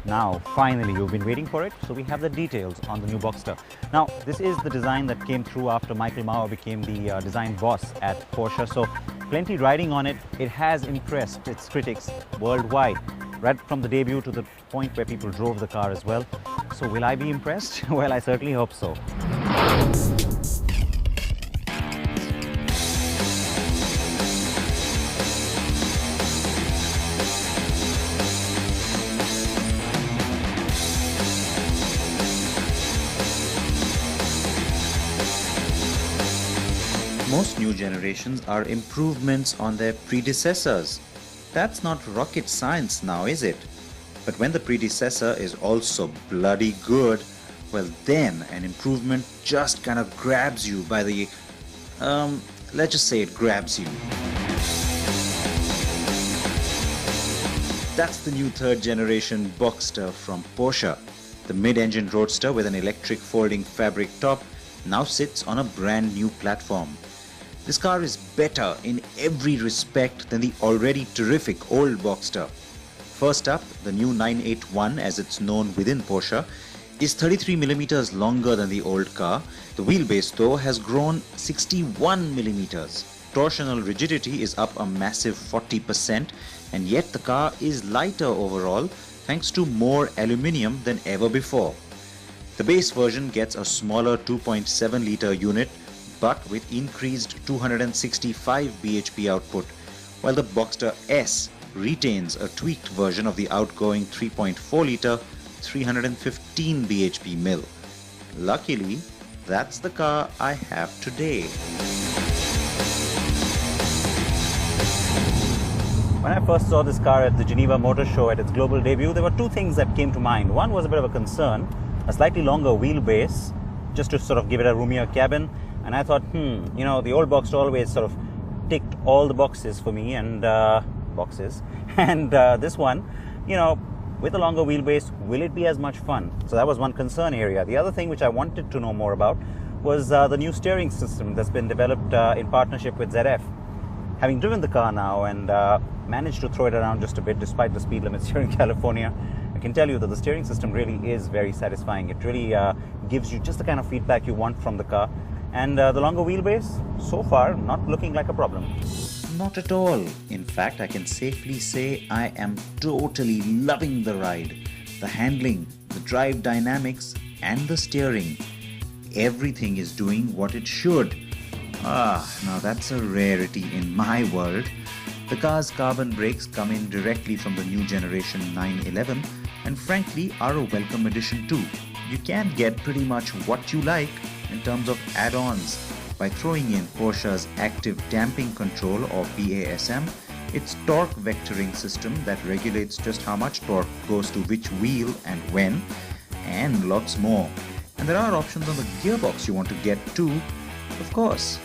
Now, finally, you've been waiting for it, so we have the details on the new Boxster. Now, this is the design that came through after Michael Mauer became the design boss at Porsche, so plenty riding on it. It has impressed its critics worldwide, right from the debut to the point where people drove the car as well. So will I be impressed? Well, I certainly hope so. Most new generations are improvements on their predecessors. That's not rocket science now, is it? But when the predecessor is also bloody good, well then an improvement just kind of grabs you by the... let's just say it grabs you. That's the new third generation Boxster from Porsche. The mid-engine roadster with an electric folding fabric top now sits on a brand new platform. This car is better in every respect than the already terrific old Boxster. First up, the new 981, as it's known within Porsche, is 33mm longer than the old car. The wheelbase though has grown 61mm. Torsional rigidity is up a massive 40%, and yet the car is lighter overall thanks to more aluminium than ever before. The base version gets a smaller 2.7-litre unit, but with increased 265 bhp output, while the Boxster S retains a tweaked version of the outgoing 3.4-litre 315 bhp mill. Luckily, that's the car I have today. When I first saw this car at the Geneva Motor Show at its global debut, there were two things that came to mind. One was a bit of a concern, a slightly longer wheelbase, just to sort of give it a roomier cabin. And I thought, you know, the old Boxster always sort of ticked all the boxes for me, and boxes. And this one, you know, with a longer wheelbase, will it be as much fun? So that was one concern area. The other thing which I wanted to know more about was the new steering system that's been developed in partnership with ZF. Having driven the car now and managed to throw it around just a bit despite the speed limits here in California, I can tell you that the steering system really is very satisfying. It really gives you just the kind of feedback you want from the car. And the longer wheelbase, so far, not looking like a problem. Not at all. In fact, I can safely say I am totally loving the ride. The handling, the drive dynamics, and the steering. Everything is doing what it should. Now that's a rarity in my world. The car's carbon brakes come in directly from the new generation 911 and frankly are a welcome addition too. You can get pretty much what you like in terms of add-ons by throwing in Porsche's active damping control or PASM, its torque vectoring system that regulates just how much torque goes to which wheel and when, and lots more. And there are options on the gearbox you want to get too, of course.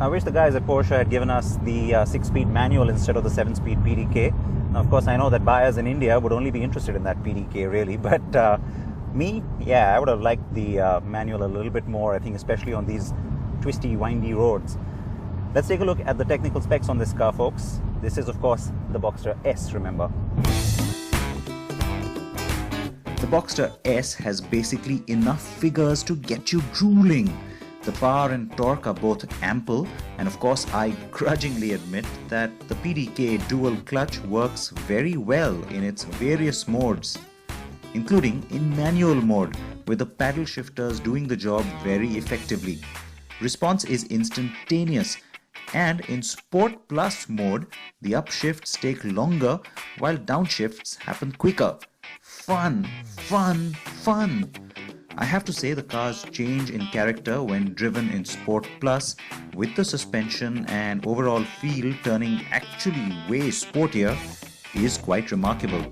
I wish the guys at Porsche had given us the 6-speed manual instead of the 7-speed PDK. Now, of course, I know that buyers in India would only be interested in that PDK, really, but me, yeah, I would have liked the manual a little bit more, I think, especially on these twisty, windy roads. Let's take a look at the technical specs on this car, folks. This is, of course, the Boxster S, remember. The Boxster S has basically enough figures to get you drooling. The power and torque are both ample, and of course I grudgingly admit that the PDK dual clutch works very well in its various modes, including in manual mode with the paddle shifters doing the job very effectively. Response is instantaneous, and in Sport Plus mode the upshifts take longer while downshifts happen quicker. Fun, fun, fun! I have to say the cars change in character when driven in Sport Plus, with the suspension and overall feel turning actually way sportier, is quite remarkable.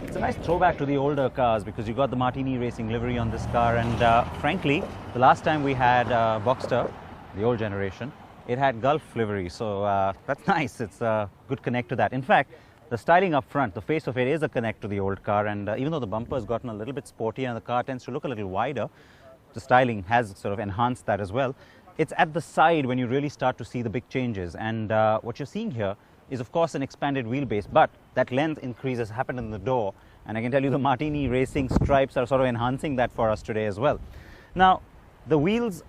It's a nice throwback to the older cars because you got the Martini Racing livery on this car, and frankly, the last time we had Boxster, the old generation, it had Gulf livery, so that's nice. It's a good connect to that. In fact, The styling up front, the face of it is a connect to the old car, and even though the bumper has gotten a little bit sportier and the car tends to look a little wider, the styling has sort of enhanced that as well. It's at the side when you really start to see the big changes, and what you're seeing here is of course an expanded wheelbase, but that length increase has happened in the door, and I can tell you the Martini Racing stripes are sort of enhancing that for us today as well. Now, the wheels,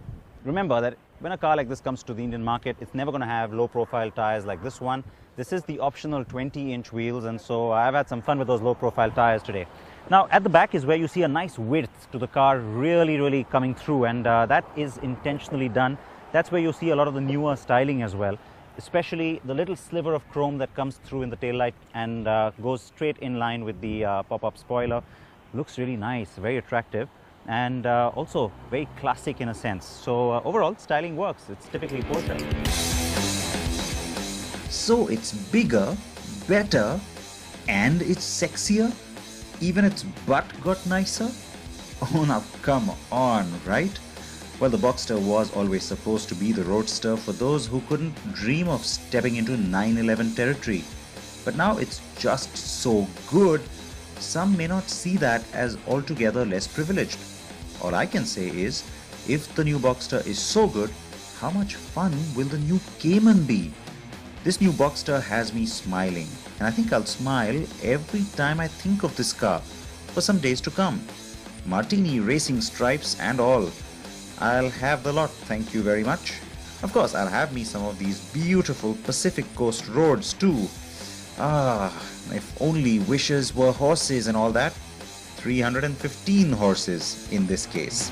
remember that when a car like this comes to the Indian market, it's never going to have low profile tires like this one. This is the optional 20-inch wheels, and so I've had some fun with those low profile tires today. Now, at the back is where you see a nice width to the car really coming through, and that is intentionally done. That's where you see a lot of the newer styling as well, especially the little sliver of chrome that comes through in the taillight and goes straight in line with the pop-up spoiler. Looks really nice, very attractive, and also very classic in a sense. So overall, styling works. It's typically Porsche. So it's bigger, better, and it's sexier? Even its butt got nicer? Oh, now come on, right? Well, the Boxster was always supposed to be the roadster for those who couldn't dream of stepping into 911 territory. But now it's just so good, some may not see that as altogether less privileged. All I can say is, if the new Boxster is so good, how much fun will the new Cayman be? This new Boxster has me smiling, and I think I'll smile every time I think of this car for some days to come. Martini Racing stripes and all. I'll have the lot, thank you very much. Of course, I'll have me some of these beautiful Pacific Coast roads too. If only wishes were horses and all that. 315 horses in this case.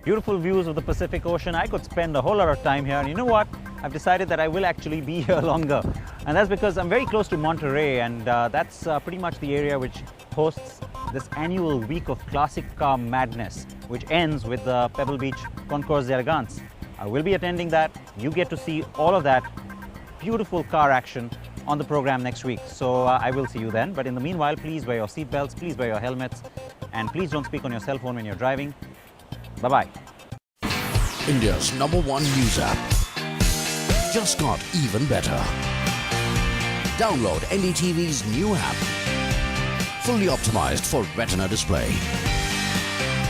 Beautiful views of the Pacific Ocean. I could spend a whole lot of time here, and you know what? I've decided that I will actually be here longer, and that's because I'm very close to Monterey, and that's pretty much the area which hosts this annual week of classic car madness, which ends with the Pebble Beach Concours d'Elegance. I will be attending that. You get to see all of that beautiful car action on the program next week, so I will see you then. But in the meanwhile, please wear your seatbelts, please wear your helmets, and please don't speak on your cell phone when you're driving. Bye-bye. India's #1 news app. Just got even better. Download NDTV's new app. Fully optimized for retina display.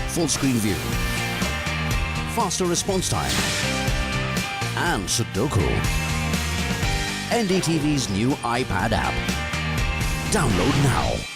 Full screen view. Faster response time. And Sudoku. NDTV's new iPad app. Download now.